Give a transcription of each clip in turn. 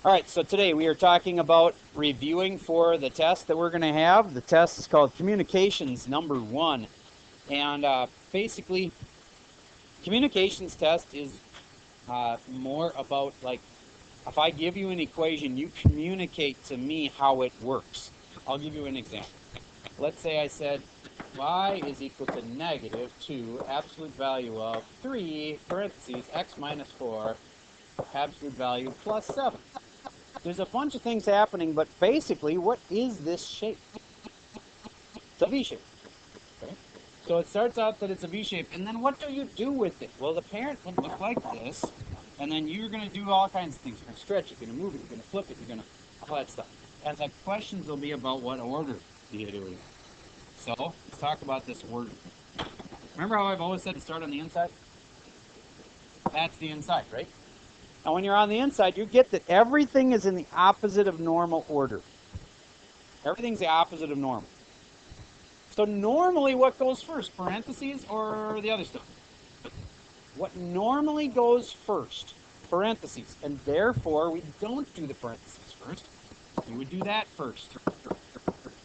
All right, so today we are talking about reviewing for the test that we're going to have. The test is called Communications Number 1. And basically, communications test is more about, like, if I give you an equation, you communicate to me how it works. I'll give you an example. Let's say I said y is equal to negative 2, absolute value of 3, parentheses, x minus 4, absolute value plus 7. There's a bunch of things happening, but basically, what is this shape? It's a V shape. Okay? So it starts out that it's a V shape, and then what do you do with it? Well, the parent would look like this, and then you're going to do all kinds of things. You're going to stretch it, you're going to move it, you're going to flip it, you're going to all that stuff. And the questions will be about what order do you do it in. So let's talk about this order. Remember how I've always said to start on the inside? That's the inside, right? Now, when you're on the inside, you get that everything is in the opposite of normal order. Everything's the opposite of normal. So normally what goes first, parentheses or the other stuff? What normally goes first, parentheses, and therefore we don't do the parentheses first. We would do that first.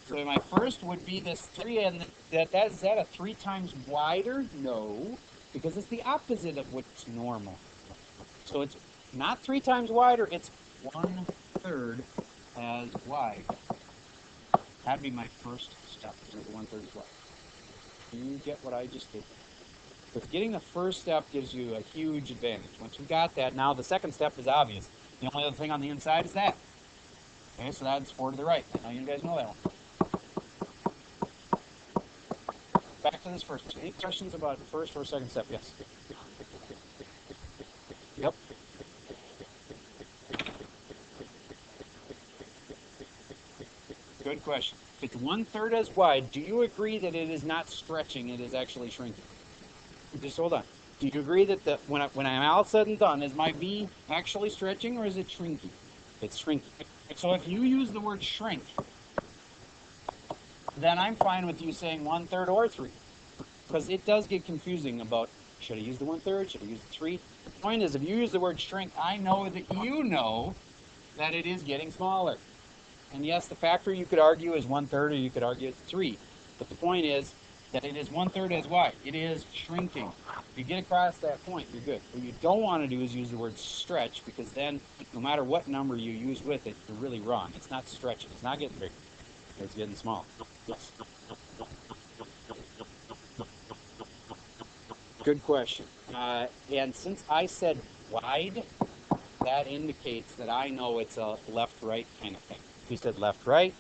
So my first would be this 3, and is that a 3 times wider? No, because it's the opposite of what's normal. So it's not 3 times wider, it's 1/3 as wide. That'd be my first step, 1/3 as wide. Do you get what I just did? Because getting the first step gives you a huge advantage. Once you got that, now the second step is obvious. The only other thing on the inside is that. Okay, so that's 4 to the right. Now you guys know that one. Back to this first. Any questions about first or second step? Yes. Yep. Good question. If it's 1/3 as wide, do you agree that it is not stretching, it is actually shrinking? Just hold on. Do you agree that when I'm all said and done, is my V actually stretching or is it shrinking? It's shrinking. So if you use the word shrink, then I'm fine with you saying 1/3 or 3. Because it does get confusing about, should I use the 1/3, should I use the 3? The point is, if you use the word shrink, I know that you know that it is getting smaller. And yes, the factor you could argue is 1/3 or you could argue it's 3. But the point is that it is 1/3 as wide. It is shrinking. If you get across that point, you're good. What you don't want to do is use the word stretch, because then no matter what number you use with it, you're really wrong. It's not stretching. It's not getting bigger. It's getting smaller. Yes. Good question. And since I said wide, that indicates that I know it's a left-right kind of thing. If you said left-right,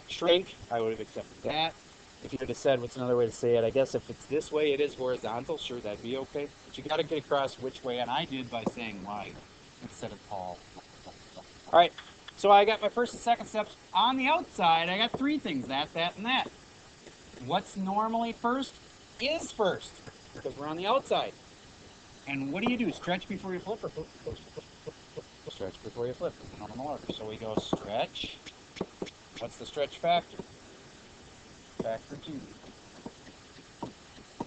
shrink, I would have accepted that. If you could have said, what's another way to say it? I guess if it's this way, it is horizontal. Sure, that'd be okay. But you got to get across which way, and I did by saying wide instead of tall. All right, so I got my first and second steps. On the outside, I got 3 things, that, and that. What's normally first is first, because we're on the outside. And what do? Stretch before you flip, or flip? Stretch before you flip. Normal order. So we go stretch. What's the stretch factor? Factor 2.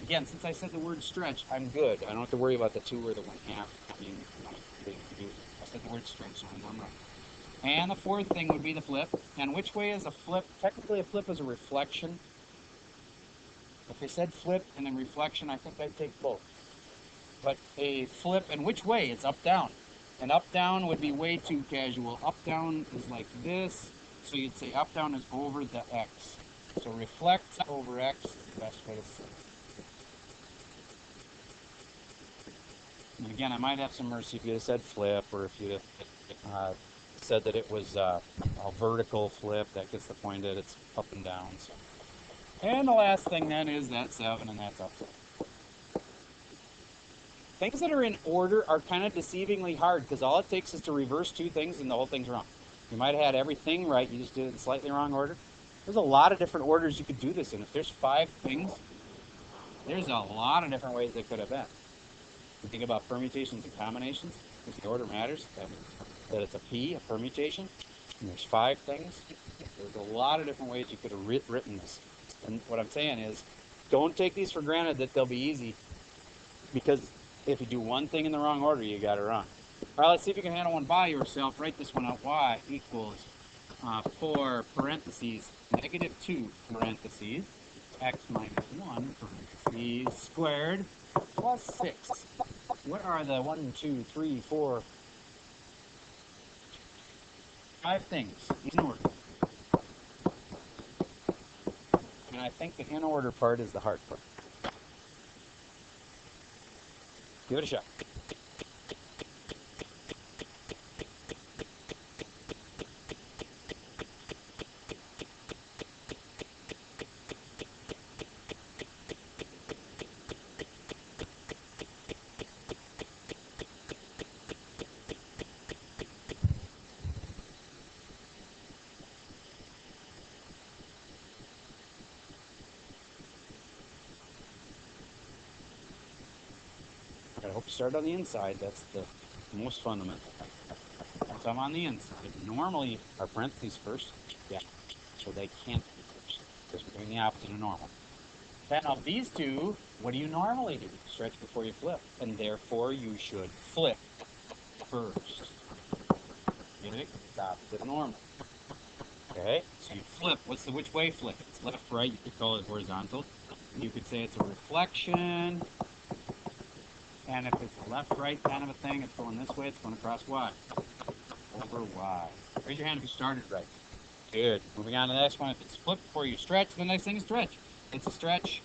Again, since I said the word stretch, I'm good. I don't have to worry about the 2 or the 1/2. I said the word stretch, so I'm right. And the fourth thing would be the flip. And which way is a flip? Technically, a flip is a reflection. If they said flip and then reflection, I think I'd take both. But a flip, and which way? It's up-down. And up-down would be way too casual. Up-down is like this. So you'd say up-down is over the X. So reflect over X is the best way to say it. And again, I might have some mercy if you had said flip, or if you had said that it was a vertical flip. That gets the point that it's up and down. So. And the last thing then is that 7, and that's upside. Things that are in order are kind of deceivingly hard, because all it takes is to reverse 2 things and the whole thing's wrong. You might have had everything right, you just did it in slightly wrong order. There's a lot of different orders you could do this in. If there's 5 things, there's a lot of different ways they could have been. You think about permutations and combinations, if the order matters, that it's a P, a permutation, and there's 5 things, there's a lot of different ways you could have written this. And what I'm saying is, don't take these for granted that they'll be easy, because if you do one thing in the wrong order, you got it wrong. All right, let's see if you can handle one by yourself. Write this one out. Y equals 4 parentheses negative 2 parentheses x minus 1 parentheses squared plus 6. What are the 1, 2, 3, 4, 5 things in order? And I think the in order part is the hard part. Give it a shot. I hope you start on the inside. That's the most fundamental. So I'm on the inside. Normally, our parentheses first. Yeah. So they can't be first. Because we're doing the opposite of normal. Then of these two, what do you normally do? Stretch before you flip. And therefore, you should flip first. Get it? It's opposite of normal. Okay? So you flip. Which way flip? It's left, right. You could call it horizontal. You could say it's a reflection. And if it's a left-right kind of a thing, it's going this way, it's going across Y. Over Y. Raise your hand if you started right. Good. Moving on to the next one. If it's flip before you stretch, the next thing is stretch. It's a stretch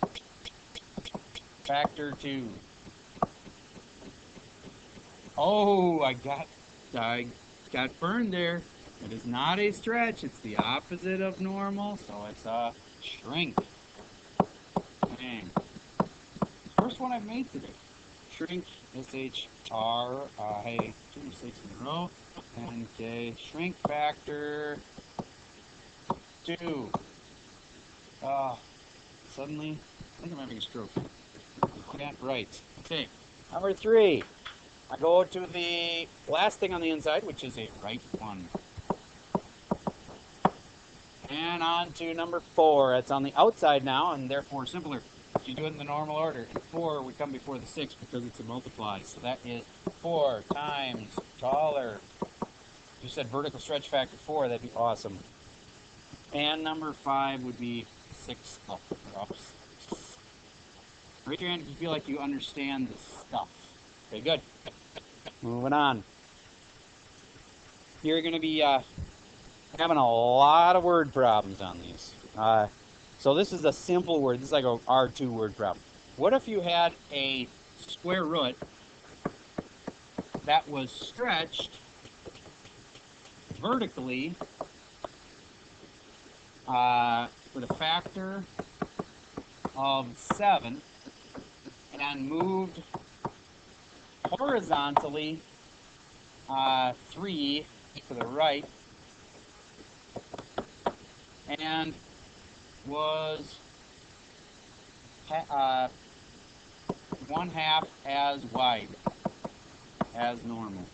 factor 2. Oh, I got burned there. It is not a stretch. It's the opposite of normal, so it's a shrink. Dang. First one I've made today. Shrink, S-H-R-I, 2 mistakes in a row, and K, shrink factor 2. Suddenly, I think I'm having a stroke. Can't write. Okay, number 3. I go to the last thing on the inside, which is a right one. And on to number 4. It's on the outside now, and therefore simpler. You do it in the normal order. And 4 would come before the 6 because it's a multiply. So that is 4 times taller. You said vertical stretch factor 4. That'd be awesome. And number 5 would be 6 up. Raise your hand if you feel like you understand this stuff. Okay, good. Moving on. You're going to be having a lot of word problems on these. So this is a simple word. This is like a R2 word problem. What if you had a square root that was stretched vertically with a factor of 7 and moved horizontally 3 to the right and was 1/2 as wide as normal.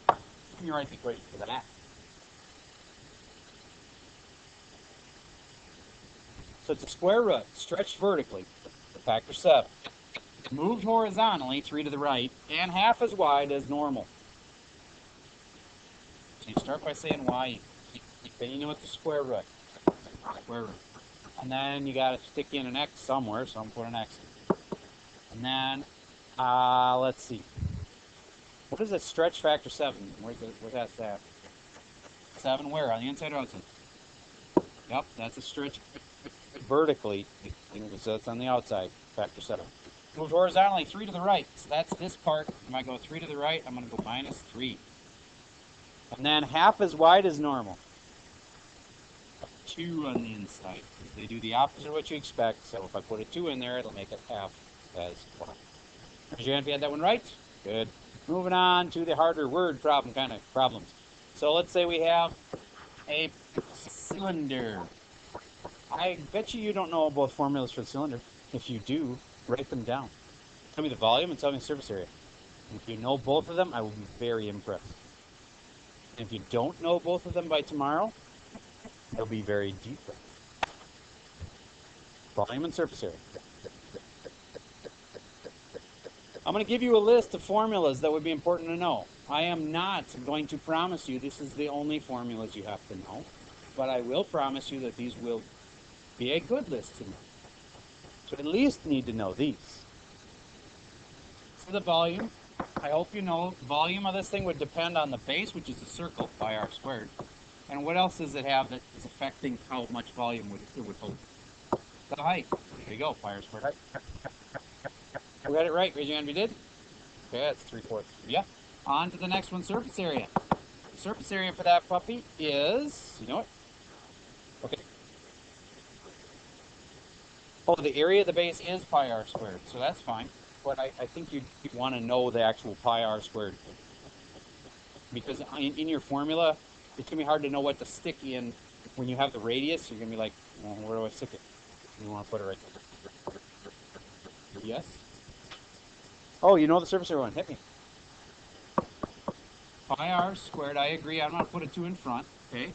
Can you write the equation for that? So it's a square root stretched vertically, factor 7, moved horizontally 3 to the right, and 1/2 as wide as normal. So you start by saying y. Then you know it's a square root. Square root. And then you got to stick in an x somewhere, so I'm putting an x in. And then, let's see. What is a stretch factor 7? Where's that? 7 where? On the inside or outside? Yep, that's a stretch vertically. So it's on the outside, factor 7. Moved horizontally 3 to the right. So that's this part. If I go 3 to the right, I'm going to go -3. And then 1/2 as wide as normal. 2 on the inside. They do the opposite of what you expect, so if I put a 2 in there, it'll make it 1/2 as wide. Raise your hand if you had that one right. Good. Moving on to the harder word problem kind of problems. So let's say we have a cylinder. I bet you don't know both formulas for the cylinder. If you do, write them down. Tell me the volume and tell me the surface area. And if you know both of them, I will be very impressed. And if you don't know both of them by tomorrow, they'll be very deep. Volume and surface area. I'm going to give you a list of formulas that would be important to know. I am not going to promise you this is the only formulas you have to know, but I will promise you that these will be a good list to know. So at least need to know these. For the volume, I hope you know the volume of this thing would depend on the base, which is a circle, pi r squared. And what else does it have that is affecting how much volume it would hold? The height. There you go, pi r squared height. We got it right. Raise your hand if you did. Okay, that's 3/4. Yeah. On to the next one, surface area. The surface area for that puppy is, you know what? Okay. Oh, the area of the base is pi r squared, so that's fine. But I think you want to know the actual pi r squared. Because in your formula, it's going to be hard to know what to stick in. When you have the radius, you're going to be like, well, where do I stick it? You want to put it right there. Yes? Oh, you know the surface area one. Hit me. Pi r squared, I agree. I'm going to put a 2 in front. Okay?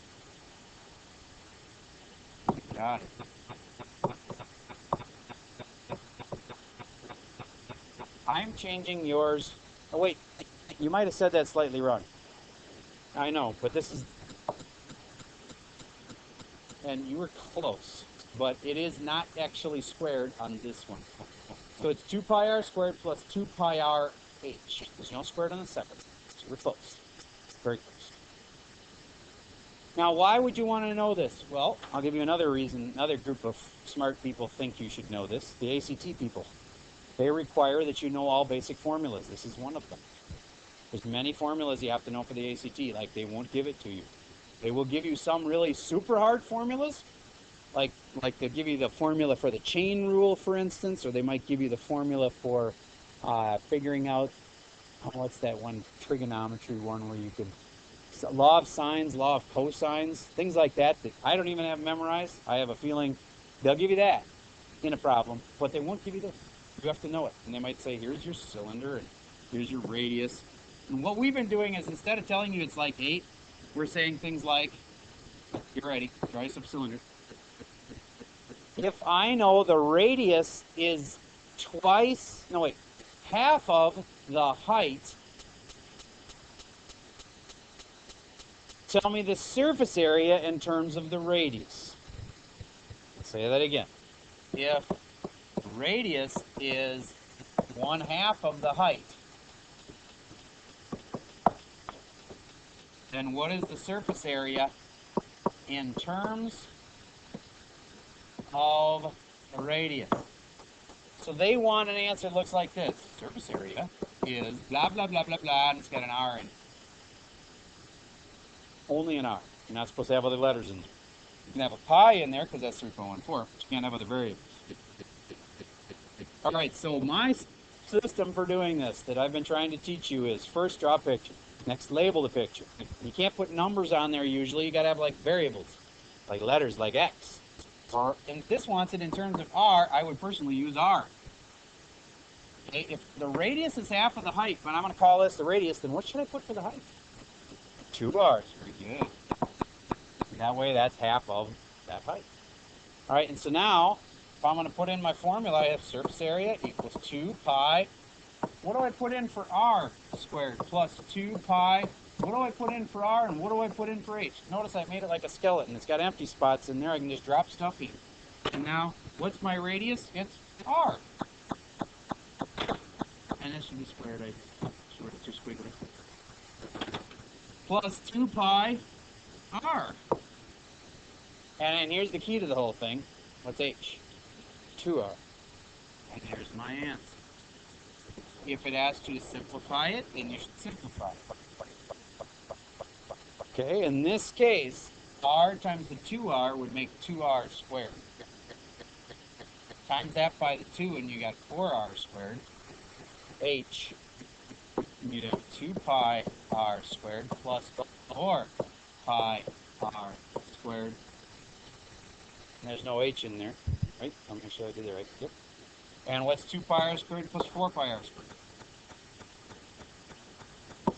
Got it. I'm changing yours. Oh, wait. You might have said that slightly wrong. I know, but this is... And you were close. But it is not actually squared on this one. So it's 2 pi r squared plus 2 pi r h. There's no squared on the second. So we're close. Very close. Now, why would you want to know this? Well, I'll give you another reason. Another group of smart people think you should know this. The ACT people. They require that you know all basic formulas. This is one of them. There's many formulas you have to know for the ACT. Like, they won't give it to you. They will give you some really super hard formulas. Like they'll give you the formula for the chain rule, for instance, or they might give you the formula for figuring out, what's that one trigonometry one where you could, law of sines, law of cosines, things like that that I don't even have memorized. I have a feeling they'll give you that in a problem, but they won't give you this. You have to know it. And they might say, here's your cylinder, and here's your radius. And what we've been doing is, instead of telling you it's like 8, we're saying things like, get ready, try some cylinder. If I know the radius is half of the height, tell me the surface area in terms of the radius. Let's say that again. If the radius is 1/2 of the height, then what is the surface area in terms of the radius? So they want an answer that looks like this. Surface area is blah, blah, blah, blah, blah, and it's got an R in it. Only an R. You're not supposed to have other letters in there. You can have a pi in there because that's 3.14, but you can't have other variables. All right, so my system for doing this that I've been trying to teach you is first draw a picture, next label the picture. You can't put numbers on there usually. You got to have like variables, like letters, like X. Or, and this wants it in terms of R, I would personally use R. Okay, if the radius is half of the height, but I'm going to call this the radius, then what should I put for the height? 2 R's. Very good. That way, that's half of that height. All right, and so now, if I'm going to put in my formula, I have surface area equals 2 pi. What do I put in for R squared plus 2 pi? What do I put in for R and what do I put in for H? Notice I made it like a skeleton. It's got empty spots in there. I can just drop stuff in. And now, what's my radius? It's R. And this should be squared. I sort of too squiggly. Plus 2 pi R. And here's the key to the whole thing. What's H? 2R. And here's my answer. If it asks you to simplify it, then you should simplify it. Okay, in this case, R times the 2R would make 2R squared. Times that by the 2 and you got 4R squared. H, you'd have 2 pi R squared plus 4 pi R squared. And there's no H in there, right? I'm make sure I did it right. Yep. And what's 2 pi R squared plus 4 pi R squared?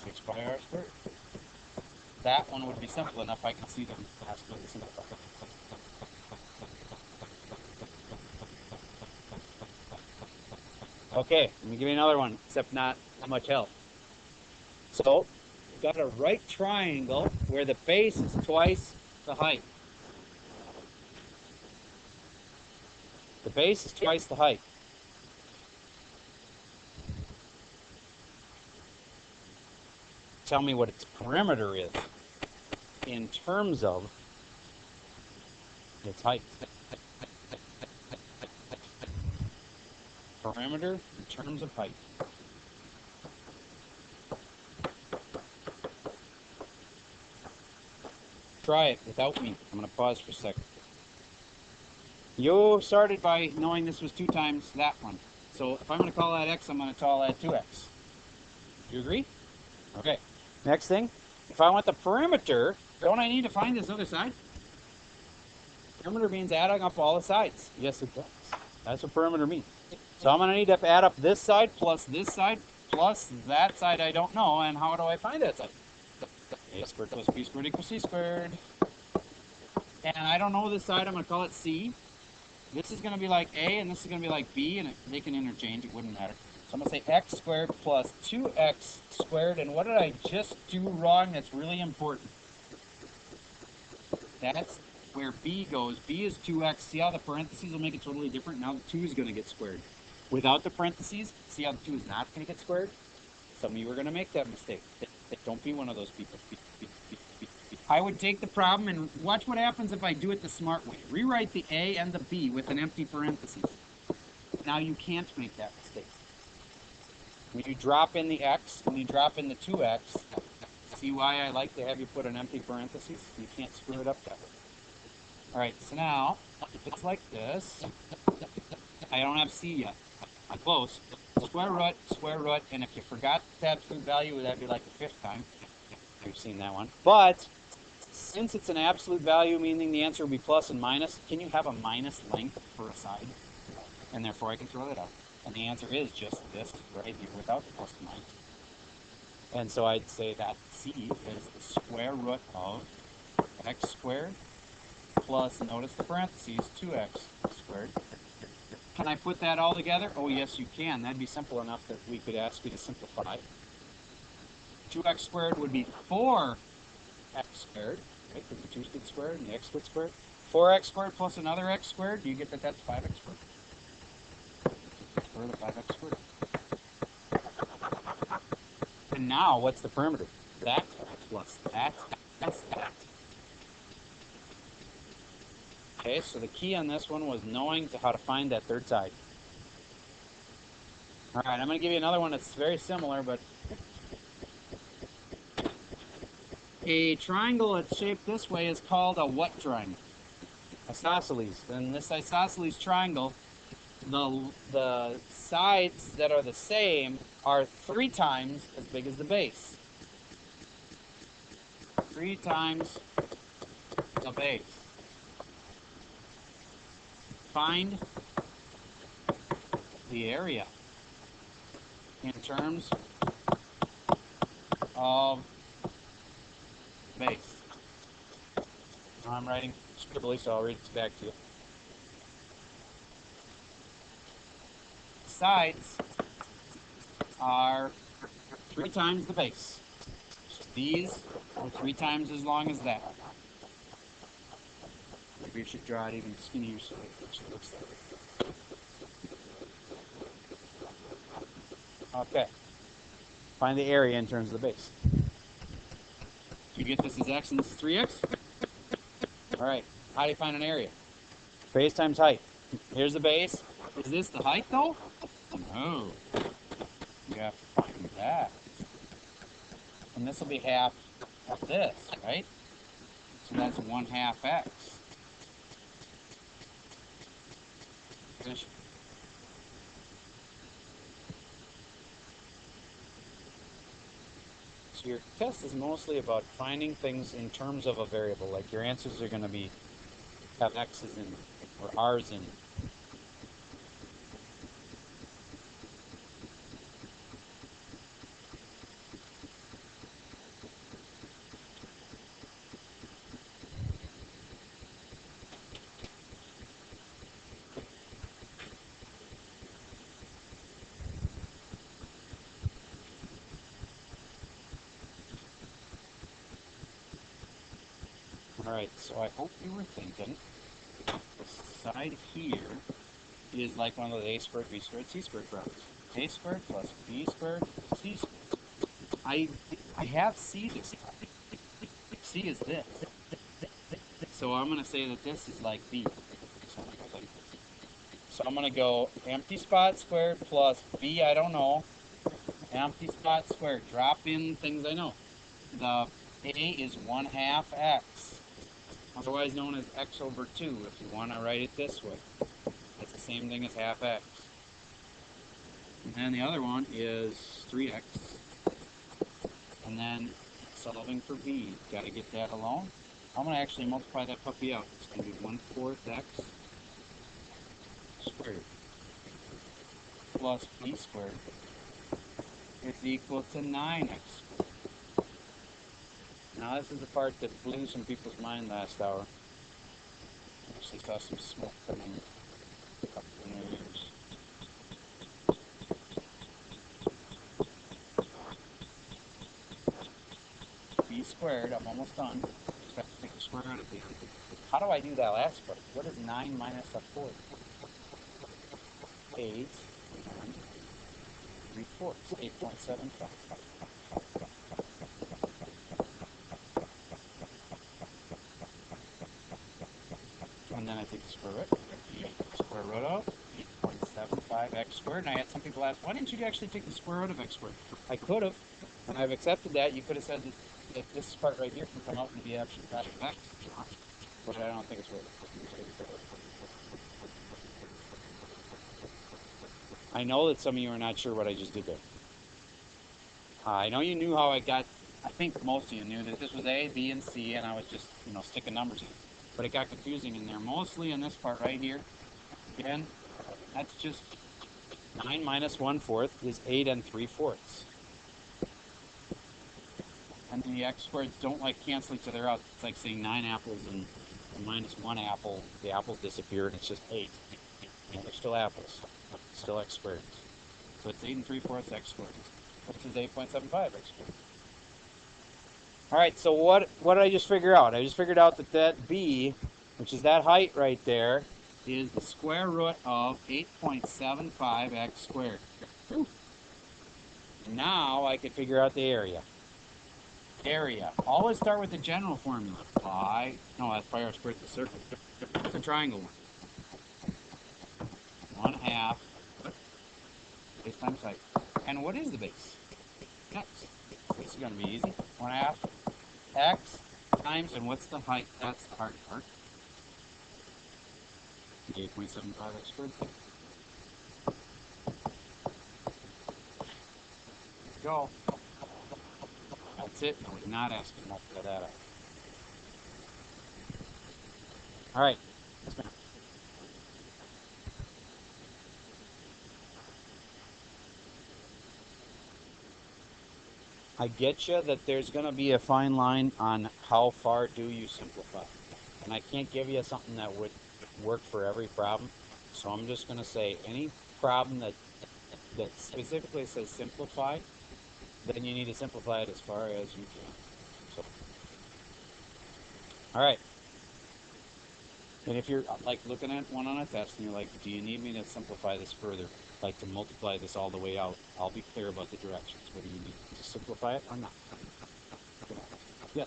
6 pi R squared. That one would be simple enough. I can see them absolutely simple. Okay, let me give you another one, except not much help. So, we've got a right triangle where the base is twice the height. The base is twice the height. Tell me what its perimeter is in terms of its height. Perimeter in terms of height. Try it without me. I'm going to pause for a second. You started by knowing this was 2 times that one. So if I'm going to call that x, I'm going to call that 2x. Do you agree? Okay. Next thing, if I want the perimeter, don't I need to find this other side? Perimeter means adding up all the sides. Yes, it does. That's what perimeter means. So I'm going to need to add up this side plus that side I don't know. And how do I find that side? A squared plus b squared equals c squared. And I don't know this side. I'm going to call it c. This is going to be like a, and this is going to be like b, and they can interchange. It wouldn't matter. So I'm going to say x squared plus 2x squared. And what did I just do wrong that's really important? That's where b goes. B is 2x. See how the parentheses will make it totally different? Now the 2 is going to get squared. Without the parentheses, see how the 2 is not going to get squared? Some of you are going to make that mistake. Don't be one of those people. I would take the problem and watch what happens if I do it the smart way. Rewrite the a and the b with an empty parentheses. Now you can't make that mistake. When you drop in the x, when you drop in the 2x, see why I like to have you put an empty parentheses? You can't screw it up that way. All right, so now, if it's like this, I don't have c yet. I'm close. Square root, and if you forgot the absolute value, that'd be like the 5th time. You've seen that one. But since it's an absolute value, meaning the answer will be plus and minus, can you have a minus length for a side? And therefore I can throw that out. And the answer is just this right here without the plus and minus. And so I'd say that c is the square root of x squared plus, notice the parentheses, 2x squared. Can I put that all together? Oh, yes, you can. That'd be simple enough that we could ask you to simplify. 2x squared would be 4x squared. Right? Because the 2's get squared and the x gets squared. 4x squared plus another x squared. Do you get that that's 5x squared? Square root of 5x squared. And now, what's the perimeter? That plus that plus that. Okay, so the key on this one was knowing how to find that third side. All right, I'm going to give you another one that's very similar, but a triangle that's shaped this way is called a what triangle? Isosceles. And this isosceles triangle, the sides that are the same are 3 times as big as the base. 3 times the base. Find the area in terms of base. Now I'm writing scribbly, so I'll read it back to you. Sides are 3 times the base. So these are 3 times as long as that. Maybe you should draw it even skinnier so it actually looks like it. Okay. Find the area in terms of the base. You get this as x and this is 3x? All right. How do you find an area? Base times height. Here's the base. Is this the height, though? No. You have to find that. And this will be half of this, right? So that's 1/2 x. Finish. So your test is mostly about finding things in terms of a variable. Like your answers are going to be have x's in or r's in. Alright, so I hope you were thinking this side here is like one of those a squared, b squared, c squared problems. A squared plus b squared, c squared. I have c this time. C is this. So I'm going to say that this is like b. So I'm going to go empty spot squared plus b, I don't know. Empty spot squared. Drop in things I know. The a is 1/2 x, otherwise known as x over 2 if you want to write it this way. It's the same thing as half x. And then the other one is 3x. And then solving for b, got to get that alone. I'm going to actually multiply that puppy out. It's going to be 1/4 x squared plus b squared is equal to 9x squared. Now this is the part that blew some people's mind last hour. Actually saw some smoke coming up in their ears. B squared, I'm almost done. Just have to take the square root of b. How do I do that last part? What is 9 minus a fourth? 8 and 3/4, 8.75. And then I take the square root. Square root of 8.75 x squared. And I had some people ask, why didn't you actually take the square root of x squared? I could have, and I've accepted that. You could have said that this part right here can come out and be actually fraction of x, but I don't think it's worth it. I know that some of you are not sure what I just did there. I know you knew how I got, I think most of you knew that this was A, B, and C, and I was just, sticking numbers in. But it got confusing in there, mostly in this part right here. Again, that's just 9 minus 1/4 is 8 3/4. And the x squareds don't like cancel each other out. It's like saying 9 apples and minus 1 apple. The apples disappear and it's just 8. And they're still apples. Still x squared. So it's 8 3/4 x squared, which is 8.75 x squared. All right, so what did I just figure out? I just figured out that b, which is that height right there, is the square root of 8.75 x squared. Now I can figure out the area. Area. Always start with the general formula. That's pi r squared to the circle. It's a triangle one. 1/2 base times height. And what is the base? X. This is going to be easy. 1/2 x times, and what's the height? That's the hard part. 8.75 x squared. Let's go. That's it. I was not asking much for that out. All right. I get you that there's going to be a fine line on how far do you simplify. And I can't give you something that would work for every problem. So I'm just going to say any problem that specifically says simplify, then you need to simplify it as far as you can. So, all right. And if you're like looking at one on a test and you're like, do you need me to simplify this further? Like to multiply this all the way out? I'll be clear about the directions. What do you need to simplify it or not? Yeah.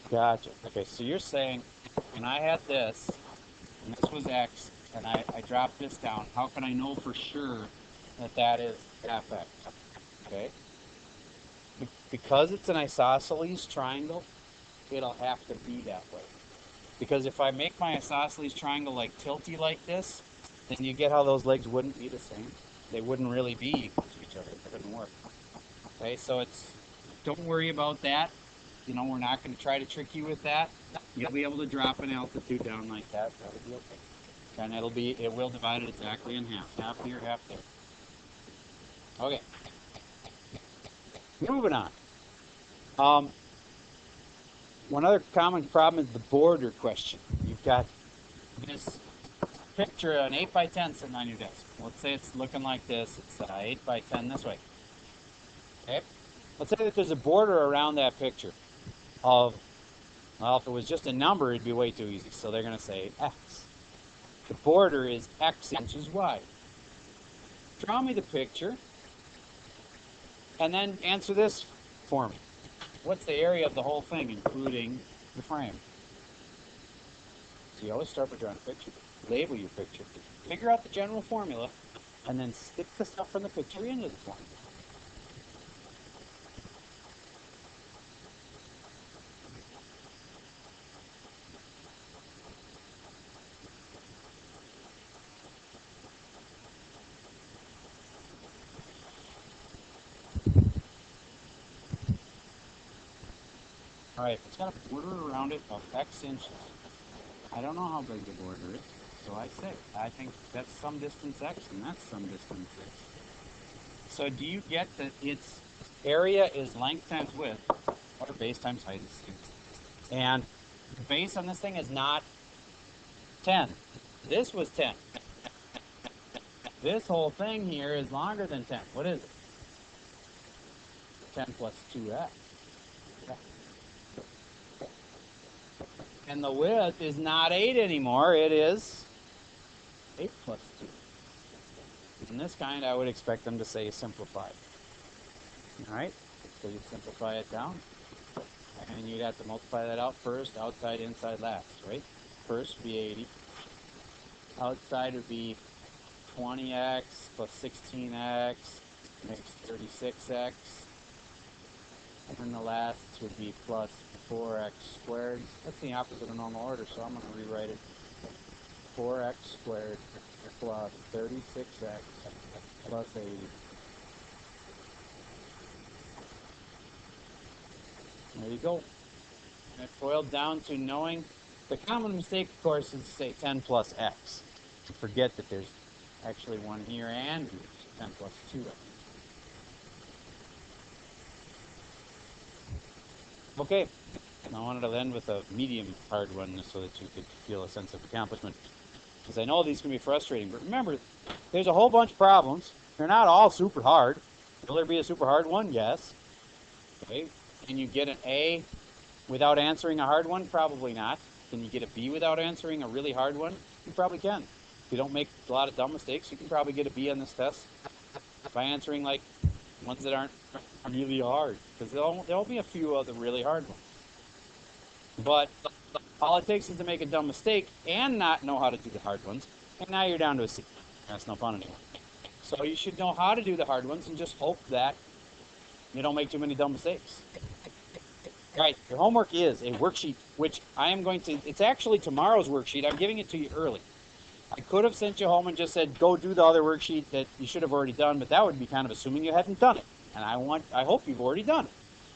Gotcha. Okay, so you're saying when I had this, and this was x, and I dropped this down, how can I know for sure that that is half x? Okay? Because it's an isosceles triangle, it'll have to be that way. Because if I make my isosceles triangle like tilty like this, then you get how those legs wouldn't be the same. They wouldn't really be equal to each other. It wouldn't work. Okay, so don't worry about that. We're not going to try to trick you with that. You'll be able to drop an altitude down like that. That'll be okay. And it will divide it exactly in half. Half here, half there. Okay. Moving on. One other common problem is the border question. You've got this picture, an 8 by 10 sitting on your desk. Let's say it's looking like this. It's 8 by 10 this way. Okay? Let's say that there's a border around that picture of, well, if it was just a number, it'd be way too easy. So they're going to say X. The border is X inches wide. Draw me the picture, and then answer this for me. What's the area of the whole thing, including the frame? So you always start by drawing a picture. Label your picture. Figure out the general formula, and then stick the stuff from the picture into the formula. All right, it's got a border around it of X inches. I don't know how big the border is, so I say, I think that's some distance X, and that's some distance X. So do you get that its area is length times width, or base times height is 6. And the base on this thing is not 10. This was 10. This whole thing here is longer than 10. What is it? 10 plus 2x. And the width is not 8 anymore. It is 8 plus 2. In this kind, I would expect them to say simplified. All right? So you'd simplify it down. And you'd have to multiply that out first, outside, inside, last, right? First would be 80. Outside would be 20x plus 16x makes 36x. And then the last would be plus 4x squared. That's the opposite of normal order, so I'm going to rewrite it. 4x squared plus 36x plus 80. There you go. And it boiled down to knowing the common mistake, of course, is to say 10 plus x. To forget that there's actually one here and here. 10 plus 2x. Okay, I wanted to end with a medium hard one so that you could feel a sense of accomplishment. Because I know these can be frustrating, but remember, there's a whole bunch of problems. They're not all super hard. Will there be a super hard one? Yes. Okay, can you get an A without answering a hard one? Probably not. Can you get a B without answering a really hard one? You probably can. If you don't make a lot of dumb mistakes, you can probably get a B on this test by answering like ones that aren't really hard, because there'll be a few of the really hard ones. But all it takes is to make a dumb mistake and not know how to do the hard ones, and now you're down to a C. That's no fun anymore. So you should know how to do the hard ones and just hope that you don't make too many dumb mistakes. All right, your homework is a worksheet, which I am going to, it's actually tomorrow's worksheet. I'm giving it to you early. I could have sent you home and just said, go do the other worksheet that you should have already done, but that would be kind of assuming you hadn't done it. And I hope you've already done it.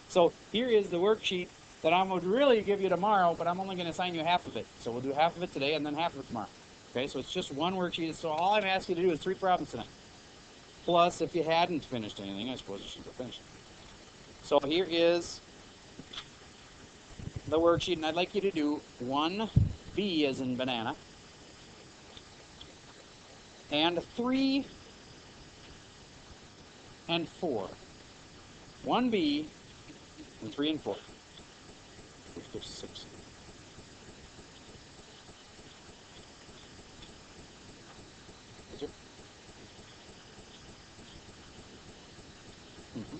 So here is the worksheet that I would really give you tomorrow, but I'm only going to assign you half of it. So we'll do half of it today and then half of it tomorrow. Okay, so it's just one worksheet. So all I'm asking you to do is 3 problems tonight. Plus, if you hadn't finished anything, I suppose you should have finished. So here is the worksheet, and I'd like you to do 1B as in banana, and 3 and 4. 1B and 3 and 4. Which gives 6. Is it? Mm-hmm.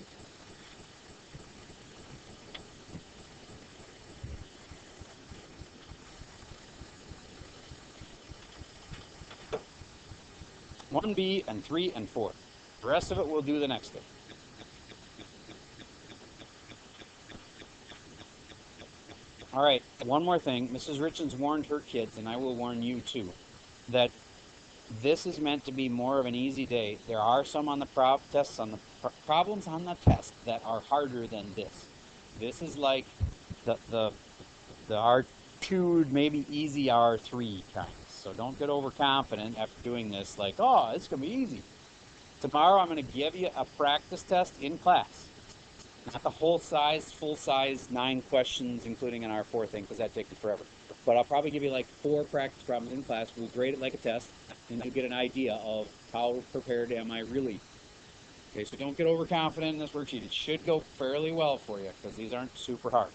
One B and 3 and 4. The rest of it we'll do the next day. All right, one more thing. Mrs. Richens warned her kids, and I will warn you too, that this is meant to be more of an easy day. There are some on the tests on the problems on the test that are harder than this. This is like the R2, maybe easy R3 kind. So don't get overconfident after doing this, like, oh, it's going to be easy. Tomorrow I'm going to give you a practice test in class. Not the whole size, full size, 9 questions, including an R4 thing, because that takes me forever. But I'll probably give you like 4 practice problems in class. We'll grade it like a test, and you'll get an idea of how prepared am I really. Okay, so don't get overconfident in this worksheet. It should go fairly well for you, because these aren't super hard.